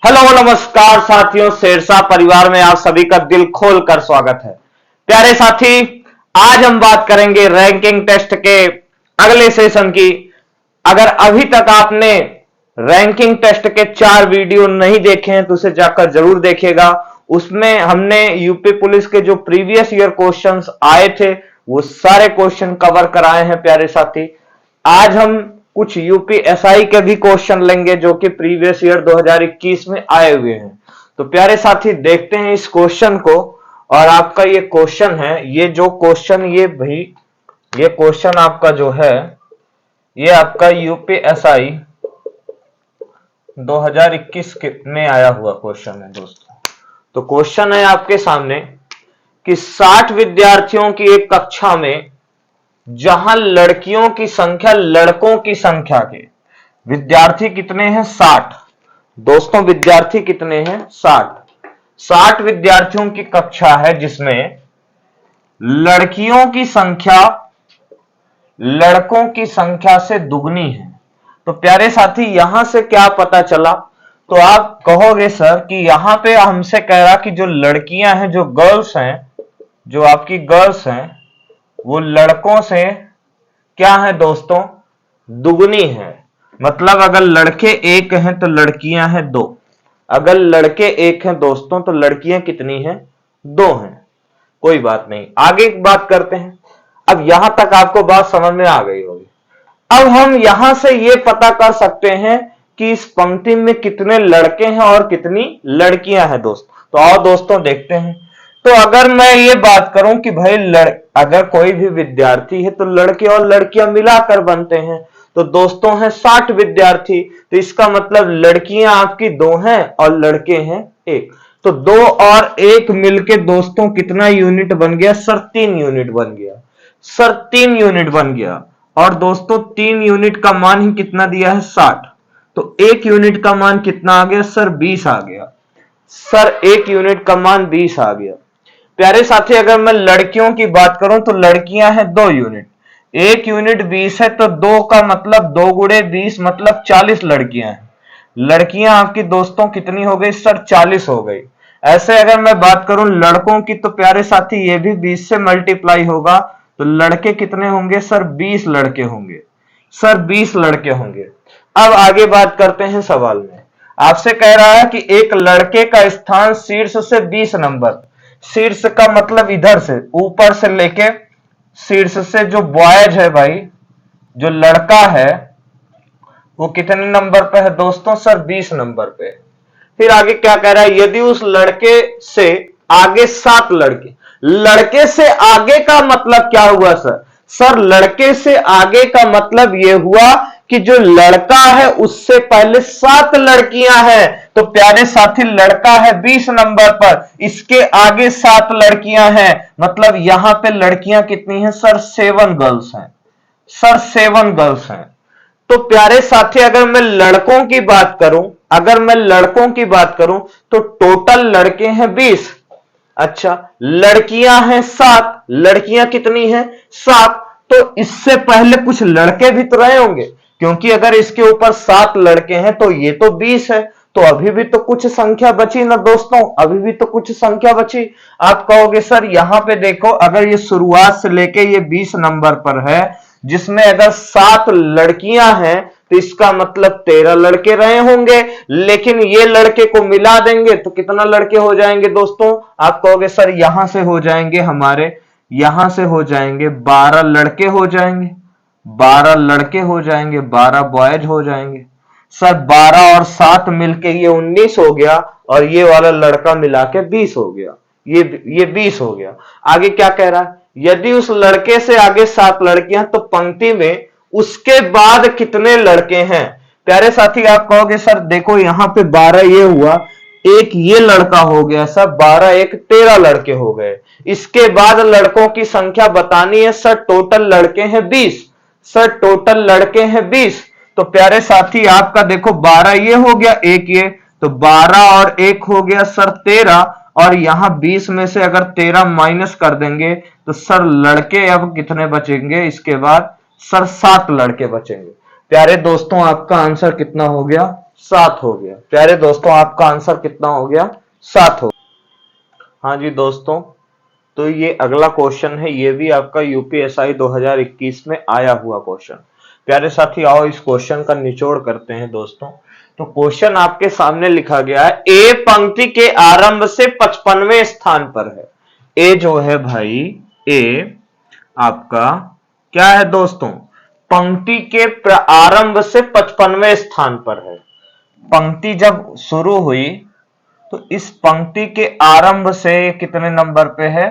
Hello नमस्कार साथियों, शेरशाह परिवार में आप सभी का दिल खोलकर स्वागत है। प्यारे साथी, आज हम बात करेंगे रैंकिंग टेस्ट के अगले सेशन की। अगर अभी तक आपने रैंकिंग टेस्ट के 4 वीडियो नहीं देखे हैं तो उसे जाकर जरूर देखिएगा। उसमें हमने यूपी पुलिस के जो प्रीवियस ईयर क्वेश्चंस आए थे वो सारे क्वेश्चन कवर कराए हैं। प्यारे साथी, आज हम कुछ यूपी एसआई के भी क्वेश्चन लेंगे जो कि प्रीवियस ईयर 2021 में आए हुए हैं। तो प्यारे साथी, देखते हैं इस क्वेश्चन को। और आपका ये क्वेश्चन है, ये जो क्वेश्चन ये क्वेश्चन आपका जो है ये आपका यूपी एसआई 2021 में आया हुआ क्वेश्चन है दोस्तों। तो क्वेश्चन है आपके सामने कि 60 विद्यार्थियों की एक कक्षा में जहां लड़कियों की संख्या लड़कों की संख्या के विद्यार्थी कितने हैं? 60। दोस्तों, विद्यार्थी कितने हैं? 60 विद्यार्थियों की कक्षा है जिसमें लड़कियों की संख्या लड़कों की संख्या से दुगनी है। तो प्यारे साथी, यहां से क्या पता चला? तो आप कहोगे सर कि यहां पे हमसे कह रहा कि जो लड़कियां हैं, जो गर्ल्स हैं, जो आपकी गर्ल्स हैं, वो लड़कों से क्या है दोस्तों? दुगनी है। मतलब अगर लड़के एक हैं तो लड़कियां हैं 2। अगर लड़के एक हैं दोस्तों तो लड़कियां कितनी हैं? 2 हैं। कोई बात नहीं, आगे बात करते हैं। अब यहां तक आपको बात समझ में आ गई होगी। अब हम यहां से यह पता कर सकते हैं कि इस पंक्ति में कितने लड़के हैं और कितनी लड़कियां हैं दोस्तों। तो आओ दोस्तों देखते हैं। तो अगर मैं ये बात करूं कि भाई अगर कोई भी विद्यार्थी है तो लड़के और लड़कियां मिलाकर बनते हैं। तो दोस्तों हैं 60 विद्यार्थी, तो इसका मतलब लड़कियां आपकी 2 हैं और लड़के हैं 1। तो 2 और 1 मिलके दोस्तों कितना यूनिट बन गया? सर 3 यूनिट बन गया। सर 3 यूनिट बन गया। और दोस्तों 3 यूनिट का मान ही कितना दिया है? 60। तो 1 यूनिट का मान कितना आ गया? सर 20 आ गया। सर 1 यूनिट का मान 20 आ गया। प्यारे साथी, अगर मैं लड़कियों की बात करूं तो लड़कियां हैं 2 यूनिट। 1 यूनिट 20 है तो 2 का मतलब 2 गुणे 20 मतलब 40 लड़कियां हैं। लड़कियां आपकी दोस्तों कितनी हो गई? सर 40 हो गई। ऐसे अगर मैं बात करूं लड़कों की तो प्यारे साथी ये भी 20 से मल्टीप्लाई होगा। तो लड़के कितने होंगे? सर 20 लड़के होंगे। सर 20 लड़के होंगे। अब आगे बात करते हैं सवाल में। आपसे कह रहा है कि एक लड़के का स्थान शीर्ष से 20 नंबर। शीर्ष का मतलब इधर से ऊपर से लेके शीर्ष से जो बॉयज है भाई, जो लड़का है वो कितने नंबर पे है दोस्तों? सर 20 नंबर पे। फिर आगे क्या कह रहा है? यदि उस लड़के से आगे 7 लड़के। लड़के से आगे का मतलब क्या हुआ सर? सर लड़के से आगे का मतलब यह हुआ कि जो लड़का है उससे पहले 7 लड़कियां हैं। तो प्यारे साथी, लड़का है 20 नंबर पर, इसके आगे 7 लड़कियां हैं। मतलब यहां पे लड़कियां कितनी हैं? सर 7 गर्ल्स हैं। सर 7 गर्ल्स हैं। तो प्यारे साथी, अगर मैं लड़कों की बात करूं तो टोटल लड़के हैं 20। अच्छा, लड़कियां हैं 7। लड़कियां कितनी हैं? 7। तो इससे पहले कुछ लड़के भी तो रहे होंगे, क्योंकि अगर इसके ऊपर 7 लड़के हैं तो ये तो 20 है। तो अभी भी तो कुछ संख्या बची ना दोस्तों, अभी भी तो कुछ संख्या बची। आप कहोगे सर यहां पे देखो, अगर ये शुरुआत से लेके ये 20 नंबर पर है, जिसमें अगर 7 लड़कियां हैं तो इसका मतलब 13 लड़के रहे होंगे। लेकिन ये लड़के को मिला देंगे तो कितना लड़के हो जाएंगे दोस्तों? आप कहोगे सर यहां से हो जाएंगे हमारे, यहां से हो जाएंगे 12 लड़के हो जाएंगे। 12 लड़के हो जाएंगे, 12 बॉयज हो जाएंगे। सर 12 और 7 मिलके ये 19 हो गया और ये वाला लड़का मिला के 20 हो गया। ये 20 हो गया। आगे क्या कह रहा है? यदि उस लड़के से आगे 7 लड़कियां तो पंक्ति में उसके बाद कितने लड़के हैं? प्यारे साथी, आप कहोगे सर देखो यहां पे 12 ये हुआ, एक ये लड़का हो गया। सर 12 एक 13 लड़के हो गए। इसके बाद लड़कों की संख्या बतानी है। सर टोटल लड़के हैं 20। सर टोटल लड़के हैं 20। तो प्यारे साथी, आपका देखो 12 ये हो गया, एक ये, तो 12 और 1 हो गया सर 13। और यहां 20 में से अगर 13 माइनस कर देंगे तो सर लड़के अब कितने बचेंगे? इसके बाद सर 7 लड़के बचेंगे। प्यारे दोस्तों, आपका आंसर कितना हो गया? 7 हो गया। प्यारे दोस्तों आपका आंसर कितना हो गया? 7 हो गया। हाँ जी दोस्तों, तो ये अगला क्वेश्चन है, ये भी आपका यूपीएसआई 2021 में आया हुआ क्वेश्चन। प्यारे साथी आओ इस क्वेश्चन का निचोड़ करते हैं दोस्तों। तो क्वेश्चन आपके सामने लिखा गया है, ए पंक्ति के आरंभ से 55वें स्थान पर है। ए जो है भाई, ए आपका क्या है दोस्तों? पंक्ति के आरंभ से 55वें स्थान पर है। पंक्ति जब शुरू हुई तो इस पंक्ति के आरंभ से कितने नंबर पे है?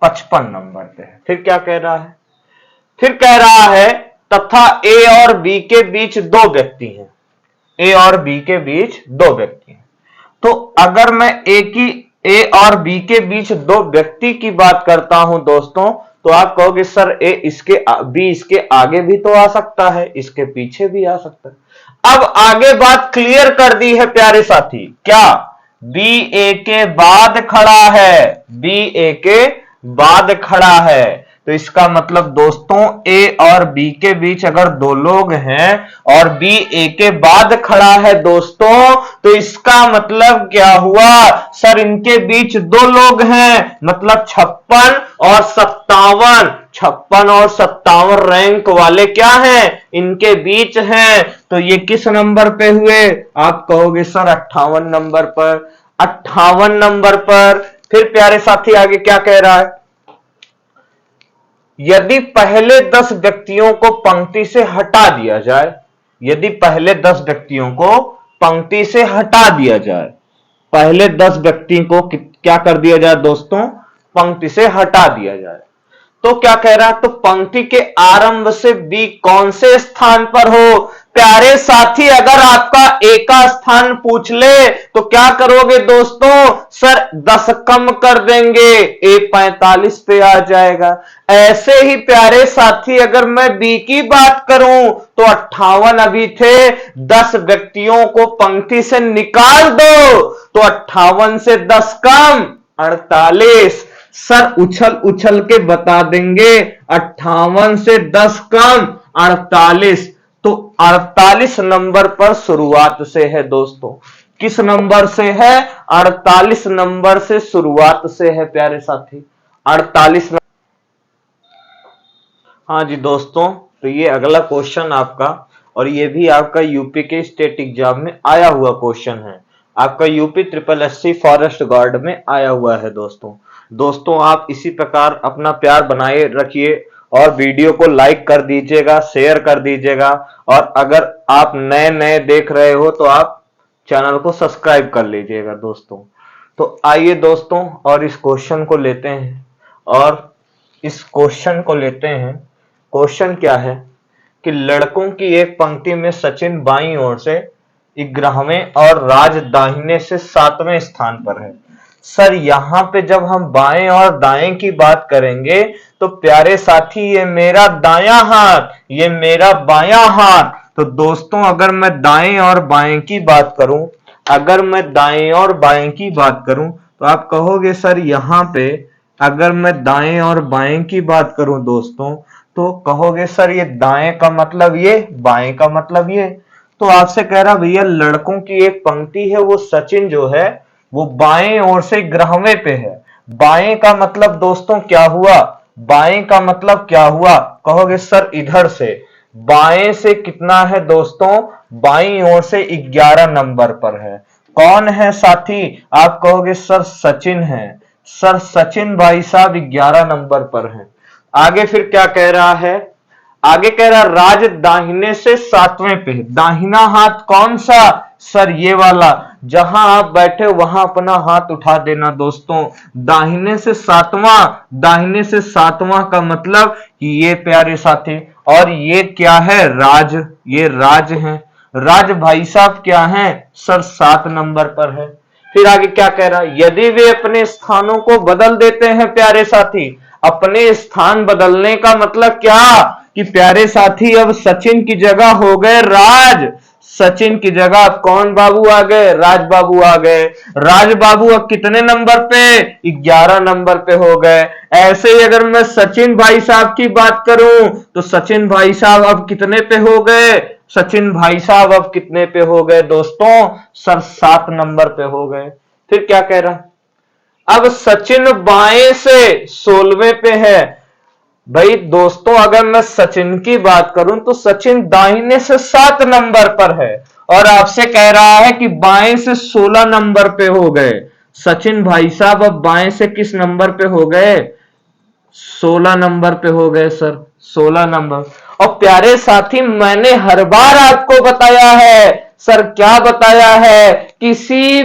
55 नंबर पे है। फिर क्या कह रहा है? फिर कह रहा है तथा ए और बी के बीच दो व्यक्ति हैं। ए और बी के बीच दो व्यक्ति हैं। तो अगर मैं ए और बी के बीच दो व्यक्ति की बात करता हूं दोस्तों, तो आप कहोगे सर बी इसके आगे भी तो आ सकता है, इसके पीछे भी आ सकता है। अब आगे बात क्लियर कर दी है प्यारे साथी। क्या? बी ए के बाद खड़ा है, बी ए के बाद खड़ा है। तो इसका मतलब दोस्तों ए और बी के बीच अगर दो लोग हैं और बी ए के बाद खड़ा है दोस्तों, तो इसका मतलब क्या हुआ? सर इनके बीच दो लोग हैं, मतलब 56 और 57। 56 और 57 रैंक वाले क्या हैं? इनके बीच हैं। तो ये किस नंबर पे हुए? आप कहोगे सर 58 नंबर पर। 58 नंबर पर। फिर प्यारे साथी आगे क्या कह रहा है? यदि पहले 10 व्यक्तियों को पंक्ति से हटा दिया जाए, यदि पहले 10 व्यक्तियों को पंक्ति से हटा दिया जाए, पहले 10 व्यक्ति को क्या कर दिया जाए दोस्तों? पंक्ति से हटा दिया जाए, तो क्या कह रहा है? तो पंक्ति के आरंभ से बी कौन से स्थान पर हो? प्यारे साथी अगर आपका ए का स्थान पूछ ले तो क्या करोगे दोस्तों? सर 10 कम कर देंगे, ए 45 पे आ जाएगा। ऐसे ही प्यारे साथी अगर मैं बी की बात करूं तो 58 अभी थे, 10 व्यक्तियों को पंक्ति से निकाल दो तो 58 से 10 कम 48। सर उछल उछल के बता देंगे 58 से 10 कम 48। तो 48 नंबर पर शुरुआत से है दोस्तों। किस नंबर से है? 48 नंबर से शुरुआत से है प्यारे साथी। 48 नंबर। हाँ जी दोस्तों, तो ये अगला क्वेश्चन आपका, और ये भी आपका यूपी के स्टेट एग्जाम में आया हुआ क्वेश्चन है। आपका यूपी SSSC फॉरेस्ट गार्ड में आया हुआ है दोस्तों आप इसी प्रकार अपना प्यार बनाए रखिए और वीडियो को लाइक कर दीजिएगा, शेयर कर दीजिएगा, और अगर आप नए नए देख रहे हो तो आप चैनल को सब्सक्राइब कर लीजिएगा दोस्तों। तो आइए दोस्तों और इस क्वेश्चन को लेते हैं, और इस क्वेश्चन को लेते हैं। क्वेश्चन क्या है कि लड़कों की एक पंक्ति में सचिन बाईं ओर से 11वें और राज दाहिने से 7वें स्थान पर है। सर यहां पे जब हम बाएं और दाएं की बात करेंगे तो प्यारे साथी ये मेरा दायां हाथ, ये मेरा बायां हाथ। तो दोस्तों अगर मैं दाएं और बाएं की बात करूं, अगर मैं दाएं और बाएं की बात करूं तो आप कहोगे सर यहां पे अगर मैं दाएं और बाएं की बात करूं दोस्तों, तो कहोगे सर ये दाएं का मतलब ये, बाएं का मतलब ये। तो आपसे कह रहा भैया लड़कों की एक पंक्ति है, वो सचिन जो है वो बाएं ओर से 11वें पे है। बाएं का मतलब दोस्तों क्या हुआ? बाएं का मतलब क्या हुआ? कहोगे सर इधर से। बाएं से कितना है दोस्तों? बाईं ओर से 11 नंबर पर है। कौन है साथी? आप कहोगे सर सचिन है। सर सचिन भाई साहब 11 नंबर पर है। आगे फिर क्या कह रहा है? आगे कह रहा राज दाहिने से 7वें पे। दाहिना हाथ कौन सा? सर ये वाला, जहां आप बैठे वहां अपना हाथ उठा देना दोस्तों। दाहिने से 7वां, दाहिने से 7वां का मतलब कि ये प्यारे साथी, और ये क्या है? राज, ये राज है। राज भाई साहब क्या है? सर 7 नंबर पर है। फिर आगे क्या कह रहा है? यदि वे अपने स्थानों को बदल देते हैं प्यारे साथी, अपने स्थान बदलने का मतलब क्या कि प्यारे साथी अब सचिन की जगह हो गए राज। सचिन की जगह कौन बाबू आ गए? राज बाबू आ गए। राज बाबू अब कितने नंबर पे? 11 नंबर पे हो गए। ऐसे ही अगर मैं सचिन भाई साहब की बात करूं तो सचिन भाई साहब अब कितने पे हो गए? सचिन भाई साहब अब कितने पे हो गए दोस्तों? सर 7 नंबर पे हो गए। फिर क्या कह रहा, अब सचिन बाएं से 16वें पे है। भाई दोस्तों अगर मैं सचिन की बात करूं तो सचिन दाहिने से 7 नंबर पर है और आपसे कह रहा है कि बाएं से 16 नंबर पे हो गए। सचिन भाई साहब अब बाएं से किस नंबर पे हो गए? 16 नंबर पे हो गए सर, 16 नंबर। और प्यारे साथी मैंने हर बार आपको बताया है सर, क्या बताया है? किसी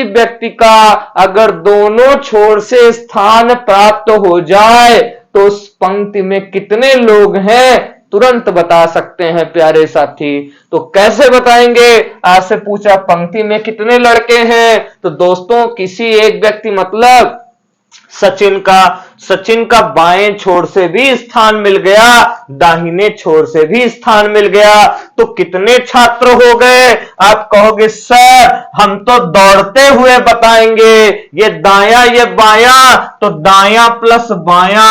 व्यक्ति का अगर दोनों छोर से स्थान प्राप्त हो जाए तो उस पंक्ति में कितने लोग हैं तुरंत बता सकते हैं प्यारे साथी। तो कैसे बताएंगे? आपसे पूछा पंक्ति में कितने लड़के हैं, तो दोस्तों किसी एक व्यक्ति मतलब सचिन का बाएं छोर से भी स्थान मिल गया, दाहिने छोर से भी स्थान मिल गया, तो कितने छात्र हो गए? आप कहोगे सर हम तो दौड़ते हुए बताएंगे, ये दाया ये बाया, तो दाया प्लस बाया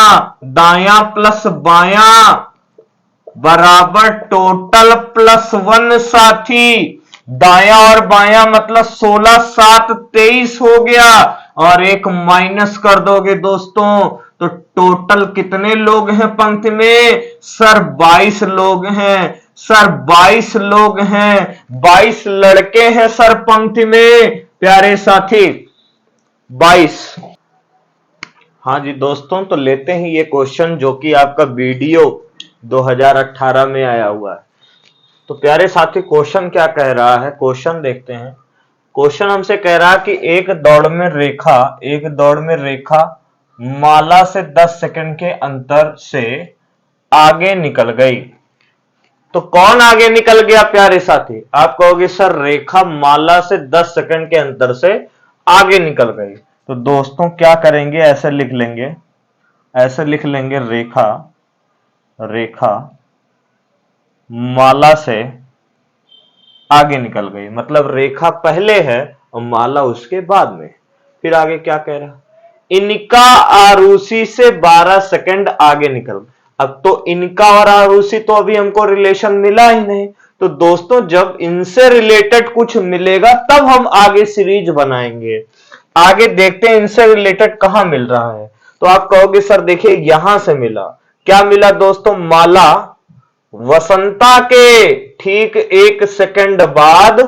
बराबर टोटल प्लस 1 साथी। दाया और बाया मतलब 16 7 23 हो गया और एक माइनस कर दोगे दोस्तों तो टोटल कितने लोग हैं पंक्ति में? सर 22 लोग हैं। सर 22 लोग हैं, 22 लड़के हैं सर पंक्ति में प्यारे साथी, 22। हाँ जी दोस्तों, तो लेते हैं ये क्वेश्चन जो कि आपका वीडियो 2018 में आया हुआ है। तो प्यारे साथी क्वेश्चन क्या कह रहा है, क्वेश्चन देखते हैं। क्वेश्चन हमसे कह रहा है कि एक दौड़ में रेखा माला से 10 सेकंड के अंतर से आगे निकल गई। तो कौन आगे निकल गया प्यारे साथी? आप कहोगे सर रेखा माला से 10 सेकंड के अंतर से आगे निकल गई। तो दोस्तों क्या करेंगे, ऐसे लिख लेंगे रेखा माला से आगे निकल गई, मतलब रेखा पहले है और माला उसके बाद में। फिर आगे क्या कह रहा, इनका आरुषि से 12 सेकंड आगे निकल। अब तो इनका और आरुषि तो अभी हमको रिलेशन मिला ही नहीं, तो दोस्तों जब इनसे रिलेटेड कुछ मिलेगा तब हम आगे सीरीज बनाएंगे। आगे देखते हैं इनसे रिलेटेड कहां मिल रहा है। तो आप कहोगे सर देखिए यहां से मिला। क्या मिला दोस्तों? माला वसंता के ठीक 1 सेकंड बाद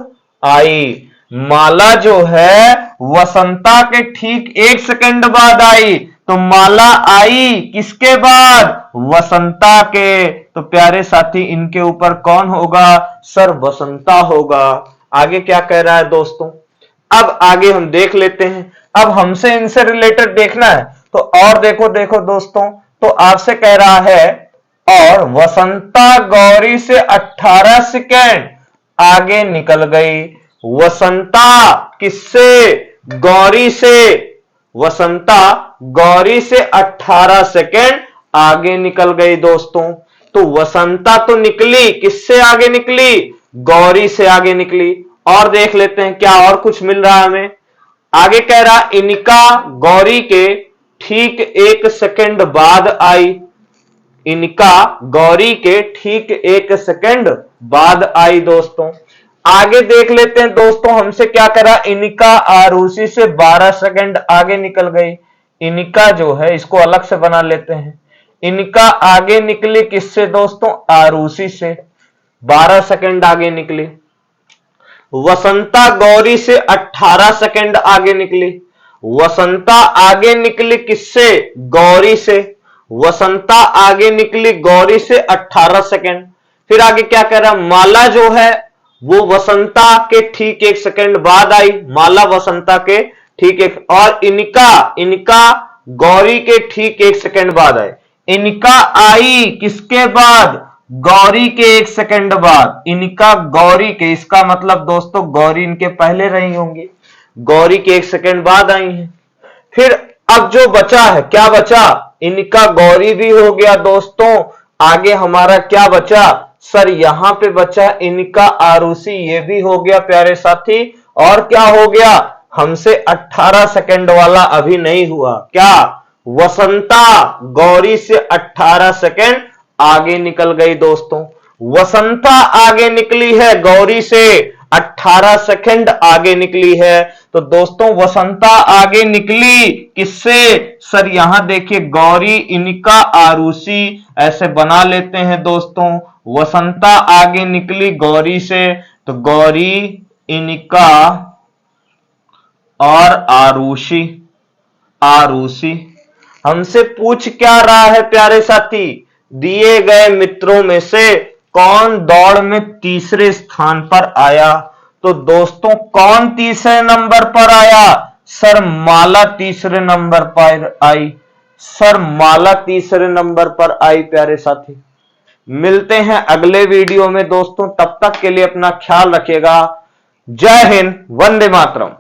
आई। माला जो है वसंता के ठीक 1 सेकंड बाद आई, तो माला आई किसके बाद? वसंता के। तो प्यारे साथी इनके ऊपर कौन होगा? सर वसंता होगा। आगे क्या कह रहा है दोस्तों? अब आगे हम देख लेते हैं। अब हमसे इनसे रिलेटेड देखना है तो और देखो दोस्तों, तो आपसे कह रहा है और वसंता गौरी से 18 सेकेंड आगे निकल गई। वसंता किससे? गौरी से। वसंता गौरी से 18 सेकेंड आगे निकल गई दोस्तों। तो वसंता तो निकली, किससे आगे निकली? गौरी से आगे निकली। और देख लेते हैं क्या और कुछ मिल रहा है हमें। आगे कह रहा इनका गौरी के ठीक 1 सेकंड बाद आई। इनका गौरी के ठीक 1 सेकंड बाद आई दोस्तों। आगे देख लेते हैं दोस्तों, हमसे क्या करा? इनका आरुषि से 12 सेकंड आगे निकल गई। इनका जो है इसको अलग से बना लेते हैं। इनका आगे निकली किससे दोस्तों? आरुषि से, 12 सेकंड आगे निकली। वसंता गौरी से 18 सेकंड आगे निकली। वसंता आगे निकली किससे? गौरी से। वसंता आगे निकली गौरी से 18 सेकंड। फिर आगे क्या कह रहा? माला जो है वो वसंता के ठीक 1 सेकंड बाद आई। माला वसंता के ठीक 1, और इनका गौरी के ठीक 1 सेकंड बाद आए। इनका आई किसके बाद? गौरी के 1 सेकंड बाद। इनका गौरी के, इसका मतलब दोस्तों गौरी इनके पहले रही होंगी, गौरी के 1 सेकंड बाद आई हैं। फिर अब जो बचा है, क्या बचा? इनका गौरी भी हो गया दोस्तों। आगे हमारा क्या बचा? सर यहां पे बचा इनका आरुषि, ये भी हो गया प्यारे साथी। और क्या हो गया? हमसे 18 सेकंड वाला अभी नहीं हुआ। क्या? वसंता गौरी से 18 सेकंड आगे निकल गई दोस्तों। वसंता आगे निकली है गौरी से, 18 सेकंड आगे निकली है। तो दोस्तों वसंता आगे निकली किससे? सर यहां देखिए गौरी इनका आरुषि ऐसे बना लेते हैं दोस्तों। वसंता आगे निकली गौरी से, तो गौरी इनका और आरुषि, आरुषि हमसे पूछ क्या रहा है प्यारे साथी? दिए गए मित्रों में से कौन दौड़ में तीसरे स्थान पर आया? तो दोस्तों कौन तीसरे नंबर पर आया? सर माला तीसरे नंबर पर आई। सर माला तीसरे नंबर पर आई प्यारे साथी। मिलते हैं अगले वीडियो में दोस्तों, तब तक के लिए अपना ख्याल रखिएगा। जय हिंद, वंदे मातरम।